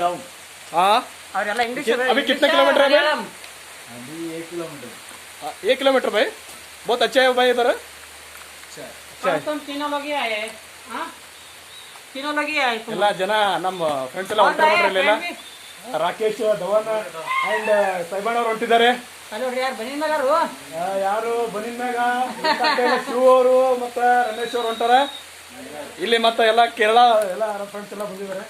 Down. हाँ ಅವರೆಲ್ಲ English अभी कितने किलोमीटर है भाई? अभी 1 किलोमीटर। 1 किलोमीटर भाई, बहुत अच्छा है भाई इधर। अच्छा है। अच्छा है। तुम तीनों लोग ही आए हैं हाँ तीनों लोग ही आए तुम ಎಲ್ಲ ಜನ ನಮ್ಮ ಫ್ರೆಂಡ್ಸ್ ಎಲ್ಲ ಹೊಂಟಿಲ್ಲ. ರಾಕೇಶ್, ಧವನ್ ಅಂಡ್ ಸೈಬಾಣ್ ಅವ್ರು ಹೊಂಟಿದ್ದಾರೆ. ಹಲೋ ಯಾರು ಬನ್ನಿ ಮಗಾರು ಯಾರು ಬನ್ನಿನ್ ಮ್ಯಾಗ ಶಿವ ಅವರು ಮತ್ತ ರಮೇಶ್ ಅವ್ರು ಹೊಂಟಾರ. ಇಲ್ಲಿ ಮತ್ತೆ ಎಲ್ಲ ಕೇರಳ ಎಲ್ಲ ಫ್ರೆಂಡ್ಸ್ ಎಲ್ಲ ಬಂದಿದ್ದಾರೆ.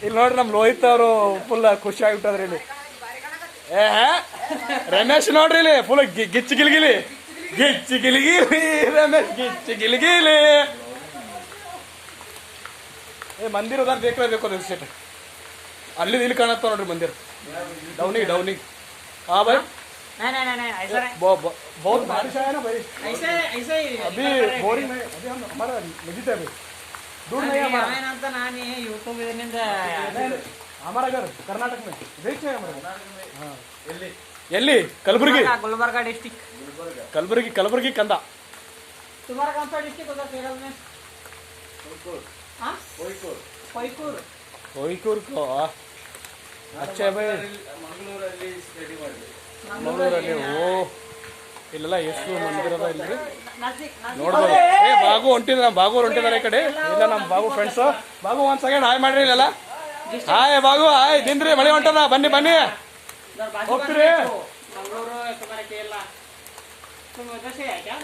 ಇಲ್ಲಿ ನೋಡ್ರಿ ನಮ್ ಲೋಹಿತ್ ಅವರು ಫುಲ್ ಖುಷಿ ಆಗಿಬಿಟ್ಟದ್ರಿ ಇಲ್ಲಿ. ರಮೇಶ್ ನೋಡ್ರಿ ಇಲ್ಲಿ ಫುಲ್ ಗಿಚ್ಚಿ ಗಿಲ್ಗಿಲಿ ರಮೇಶ್ ಗಿಚ್ಚಿ ಗಿಲ್ಗಿಲಿ. ಮಂದಿರ ಉದಾರ ಬೇಕಲೇಬೇಕು ಅದು ಸೀಟ್ ಅಲ್ಲಿ ಇಲ್ಲಿ ಕಾಣತ್ತ ನೋಡ್ರಿ ಮಂದಿರ. ಡೌನಿಗೆ हाँ भाई नहीं नहीं नहीं ऐसा नहीं बहुत बारिश आया ना भाई, ऐसे ऐसे ही अभी बोरिंग नहीं. अभी हम हमारा नजीक है अभी, दूर नहीं है हमारा. ಅಂತ ನಾನು ಯೂಟ್ಯೂಬ್ ಇದರಿಂದ हमारा घर कर्नाटक में देख है हमारा. हाँ ಎಲ್ಲಿ ಕಲಬುರಗಿ गुलबर्गा डिस्ट्रिक्ट ಕಲಬುರಗಿ ಕಂದ. तुम्हारा कौन सा डिस्ट्रिक्ट होता है केरल में? हाँ कोयकूर कोयकूर को अच्छा भाई. ಮಂಗಳೂರಲ್ಲಿ ಓ ಇಲ್ಲೆಲ್ಲ ಎಷ್ಟು ಮಂದಿರ ಅದ ಇಲ್ರಿ ನೋಡ್ಬೋದು. ಬಾಗು ಹೊಂಟಿದ ಬಾಗು ಹೊಂಟಿದಾರೆ ಈ ಕಡೆ. ಇಲ್ಲ ನಮ್ಮ ಬಾಗು ಫ್ರೆಂಡ್ಸ್. ಬಾಗು ಒಂದ್ ಸೆಕೆಂಡ್ ಹಾಯ್ ಮಾಡ್ರಿ ಇಲ್ಲೆಲ್ಲ. ಹಾಯ್ ಬಾಗು ಹಾಯ್ ದಿನ್ರಿ ಮಳೆ ಹೊಂಟದ ಬನ್ನಿ ಬನ್ನಿ ಹೋಗ್ತೀರಿ. मंगलोर तुम्हारे केरला तुम उधर से है क्या?